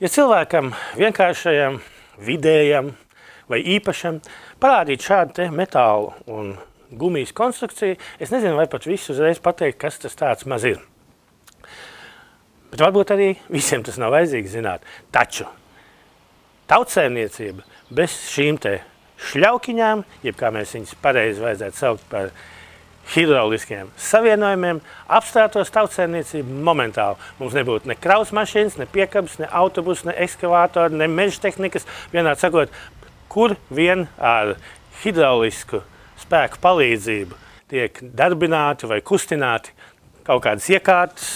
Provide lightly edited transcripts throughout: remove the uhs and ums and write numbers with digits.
Ja cilvēkam vienkāršajam, vidējam vai īpašam parādīt šādu te metālu un gumijas konstrukciju, es nezinu, vai pat visu uzreiz pateikt, kas tas tāds maz ir. Bet varbūt arī visiem tas nav vajadzīgi zināt. Taču tautsēmniecība bez šīm te šļaukiņām, jeb kā mēs viņus pareizi vajadzētu saukt par hidrauliskiem savienojumiem, apstātos tautsēmniecību momentāli. Mums nebūtu ne kraus mašīnas, ne piekabas, ne autobus, ne ekskavātori, ne meža tehnikas. Vienādi sakot, kur vien ar hidraulisku spēku palīdzību tiek darbināti vai kustināti kaut kādas iekārtas,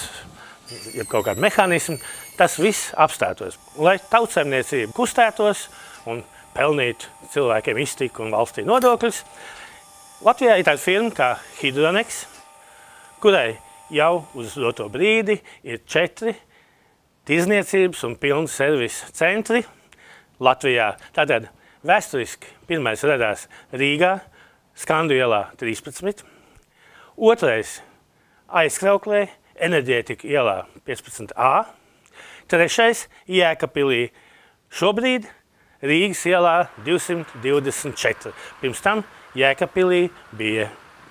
jeb kaut kādi mehānismi, tas viss apstātos. Un, lai tautsēmniecība kustētos un pelnītu cilvēkiem iztiku un valstī nodokļus, Latvijā ir tāda firma kā Hydronex, kurai jau uz doto brīdi ir 4 tirzniecības un pilnu servisu centri Latvijā. Tātad vēsturiski pirmais radās Rīgā, Skandu ielā 13, otrais Aizkrauklē, Enerģētika ielā 15A, trešais Jēkabpilī šobrīd Rīgas ielā 224. Pirms tam Jēkabpilī bija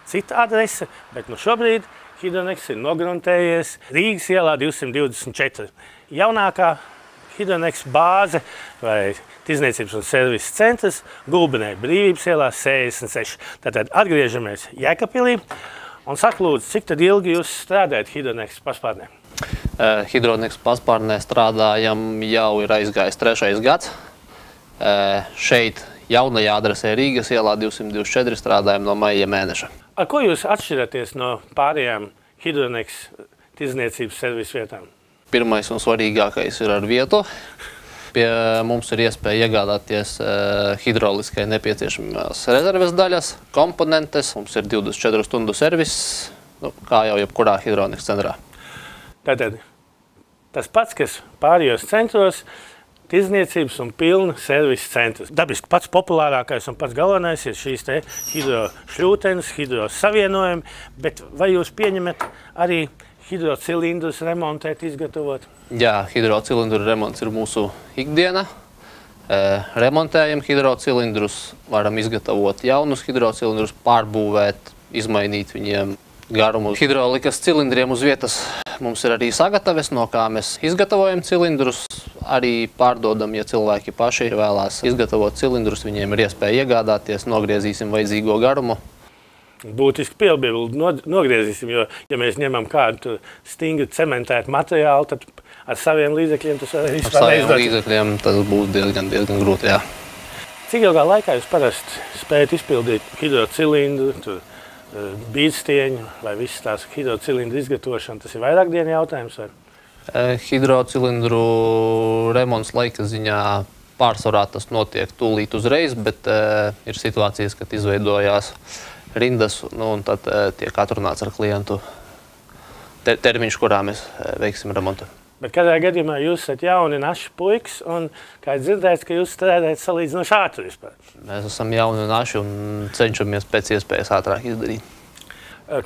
cita adrese, bet nu šobrīd Hydronex ir nogruntējies Rīgas ielā 224. Jaunākā Hydronex bāze vai tirzniecības un servisa centrs Gulbenē Brīvības ielā 66. Tātad atgriežamies Jēkabpilī un saku lūdzu, cik tad ilgi jūs strādājat Hydronex paspārnē? Hydronex paspārnē strādājam jau ir aizgājis 3. gads. Šeit jaunajā adresē Rīgas ielā 224 strādājam no maija mēneša. Ar ko jūs atšķiraties no pārējām Hydronex tirzniecības servisu vietām? Pirmais un svarīgākais ir ar vietu. Pie mums ir iespēja iegādāties hidrauliskai nepieciešamās rezerves daļas, komponentes. Mums ir 24 stundu servis, kā jau jebkurā Hydronex centrā. Tātad tas pats, kas pārējos centros, tirzniecības un pilna servisa centrs. Dabiski pats populārākais un pats galvenais ir šīs te hidrošļūtenes, hidrosavienojumi, bet vai jūs pieņemat arī hidrocilindrus remontēt, izgatavot? Jā, hidrocilindru remonts ir mūsu ikdiena. Remontējam hidrocilindrus, varam izgatavot jaunus hidrocilindrus, pārbūvēt, izmainīt viņiem garumu. Hidrolikas cilindriem uz vietas mums ir arī sagataves, no kā mēs izgatavojam cilindrus. Arī pārdodam, ja cilvēki paši vēlās izgatavot cilindrus, viņiem ir iespēja iegādāties, nogriezīsim vajadzīgo garumu. Būtiski piebildi nogriezīsim, jo, ja mēs ņemam kādu stingri cementētu materiālu, tad ar saviem līdzekļiem tas arī vispār neizdod. Ar saviem līdzekļiem tas būs diezgan grūti, jā. Cik ilgā laikā jūs parasti spējat izpildīt hidrocilindru, bīdstieņu vai visas tās hidrocilindru izgatavošana? Tas ir vairāk dienu jautājums? Vai? Hidrocilindru remonts laika ziņā pārsvarā tas notiek tūlīt uzreiz, bet ir situācijas, kad izveidojās rindas, un tad tiek atrunāts ar klientu termiņš, kurā mēs veiksim remontu. Bet kādā gadījumā jūs esat jauni naši puikas, un kā dzirdēts, ka jūs strādājat salīdzinoši ātri vispār? Mēs esam jauni naši un cenšamies pēc iespējas ātrāk izdarīt.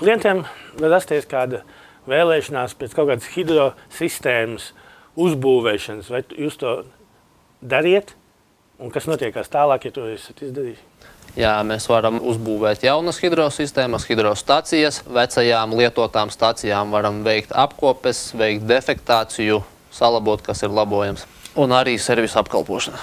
Klientiem var rasties kāda vēlēšanās pēc kaut kādas hidrosistēmas uzbūvēšanas, vai jūs to dariet? Un kas notiekās tālāk, ja to esat izdarījuši? Jā, mēs varam uzbūvēt jaunas hidrosistēmas, hidrostacijas. Vecajām lietotām stacijām varam veikt apkopes, veikt defektāciju, salabot, kas ir labojams. Un arī servisu apkalpošana.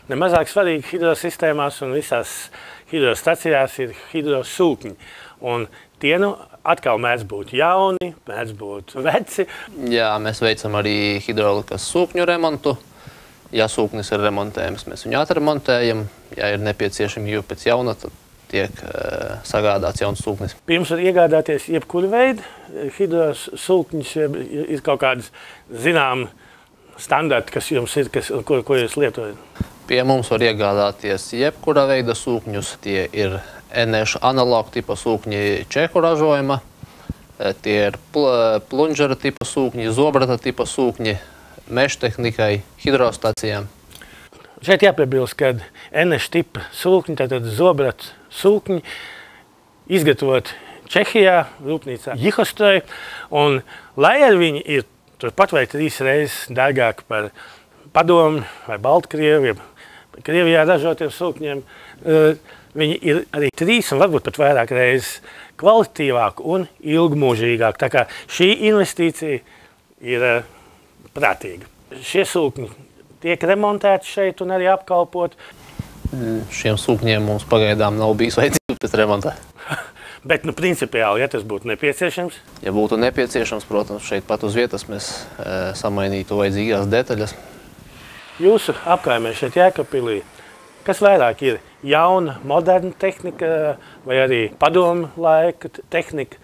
Nemazāk svarīgi hidrosistēmās un visās hidrostacijās ir hidrosūkņi. Un tie atkal mēdz būt jauni, mēdz būt veci. Jā, mēs veicam arī hidrolikas sūkņu remontu. Ja sūknis ir remontējams, mēs viņu atremontējam. Ja ir nepieciešami jau pēc jauna, tad tiek sagādāts jauns sūknis. Pirms var iegādāties jebkuru veidu hidrosūkņus, ir kaut kādas zinām standarti, kas jums ir, ko jūs lietojat? Pie mums var iegādāties jebkura veida sūkņus. Tie ir NŠ analogu tipa sūkņi Čehu ražojuma, tie ir plunžera tipa sūkņi, zobrata tipa sūkņi, meža tehnikai, hidrostacijām. Šeit jāpiebilst, ka NŠ tipa sūkņi, tātad zobrata sūkņi, izgatavot Čehijā, rūpnīcā Jihostroja, un lai ar viņi ir turpat vai 3 reizes dārgāk par Padomi vai Baltkrievi, Krievijā ražotiem sūkņiem, viņi ir arī 3 un varbūt pat vairāk reizes kvalitīvāk un ilgmūžīgāk. Tā kā šī investīcija ir prātīga. Šie sūkņi tiek remontēti šeit un arī apkalpot. Šiem sūkņiem mums pagaidām nav bijis vajadzība pēc remontā. Bet, principiāli, ja tas būtu nepieciešams? Ja būtu nepieciešams, protams, šeit pat uz vietas mēs samainītu vajadzīgās detaļas. Jūsu apkaimē šeit Jēkabpilī, kas vairāk ir jauna, moderna tehnika vai arī padomu laika tehnika?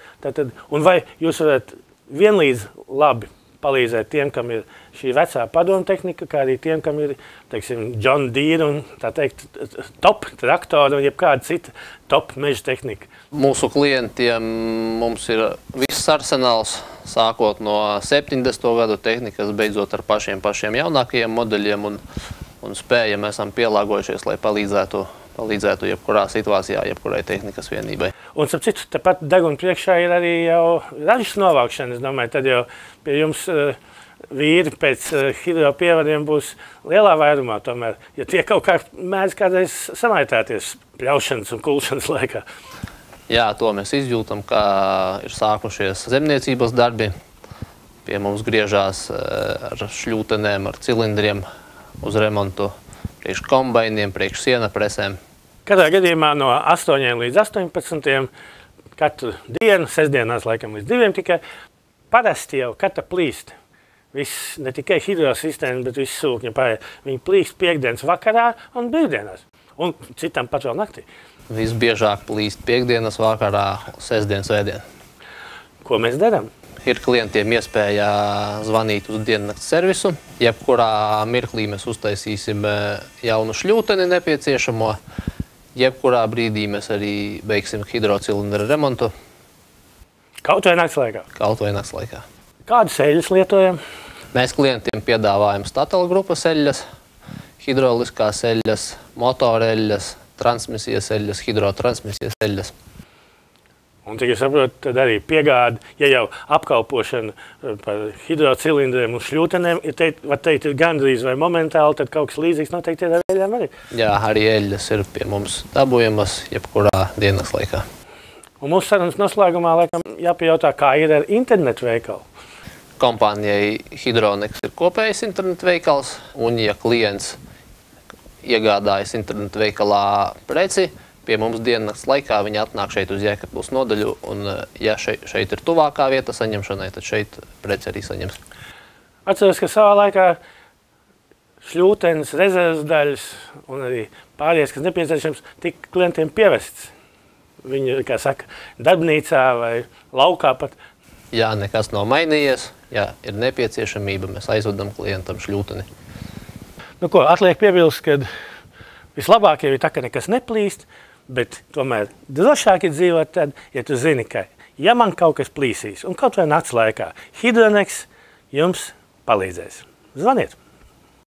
Un vai jūs varat vienlīdz labi palīdzēt tiem, kam ir šī vecā padomu tehnika, kā arī tiem, kam ir, teiksim, John Deere un, tā teikt, top traktori un jebkāda cita top meža tehnika? Mūsu klientiem mums ir viss arsenāls, sākot no 70. gadu tehnikas, beidzot ar pašiem jaunākajiem modeļiem un spējam esam pielāgojušies, lai palīdzētu jebkurā situācijā, jebkurai tehnikas vienībai. Un, starp citu, tepat deguna priekšā ir arī jau ražas novākšana. Es domāju, tad jau pie jums vīri pēc hidropievadiem būs lielā vairumā tomēr, ja tie kaut kā mēdz kādreiz samaitāties pļaušanas un kulšanas laikā. Jā, to mēs izjūtam, kā ir sākušies zemniecības darbi. Pie mums griežās ar šļūtenēm, ar cilindriem uz remontu, priekš kombainiem, priekš sienapresēm. Katrā gadījumā no 8 līdz 18, katru dienu, sestdienās laikam līdz 2 tikai, parasti jau katra plīst. Viss, ne tikai hidrosistēma, bet viss sūkņi pārējie. Viņi plīst piekdienas vakarā un brīvdienās. Un citam pat vēl naktī. Visbiežāk plīst piekdienas vakarā, sestdien, svētdien. Ko mēs darām? Ir klientiem iespēja zvanīt uz diennakts servisu. Jebkurā mirklī mēs uztaisīsim jaunu šļūteni nepieciešamo. Jebkurā brīdī mēs arī beigsim hidrocilindra remontu. Kaut vai nakts laikā? Kaut vai nakts laikā. Kādus eļļas lietojam? Mēs klientiem piedāvājam Statoil grupas eļļas, hidroliskās eļļas, motoreļļas, transmisijas eļļas, hidrotransmisijas eļļas. Un, cik es saprotu, tad arī piegāda, ja jau apkalpošana par hidrocilindriem un šļūtenēm, var teikt, ir gandrīz vai momentāli, tad kaut kas līdzīgs noteikti ir ar eļļām arī? Jā, arī eļļas ir pie mums dabūjamas jebkurā dienas laikā. Un mūsu sarunas noslēgumā laikam jāpajautā, kā ir ar internetu veikalu? Kompānijai Hidronex ir kopējs internetu veikals, un ja klients iegādājas internetu veikalā preci, pie mums diennakts laikā viņi atnāk šeit uz Jēkabpils nodaļu, un ja šeit ir tuvākā vieta saņemšanai, tad šeit preci arī saņems. Atceros, ka savā laikā šļūtenes, rezerves daļas un arī pārējais, kas nepieciešams, tika klientiem pievests. Viņi, kā saka, darbnīcā vai laukā pat. Jā, nekas nav mainījies. Ja ir nepieciešamība, mēs aizvedam klientam šļūteni. Nu ko, atliek piebilst, ka vislabāk jau ir tā, ka nekas neplīst, bet tomēr drošāk ir dzīvot tad, ja tu zini, ka ja man kaut kas plīsīs, un kaut vai nakts laikā, Hidronex jums palīdzēs. Zvaniet!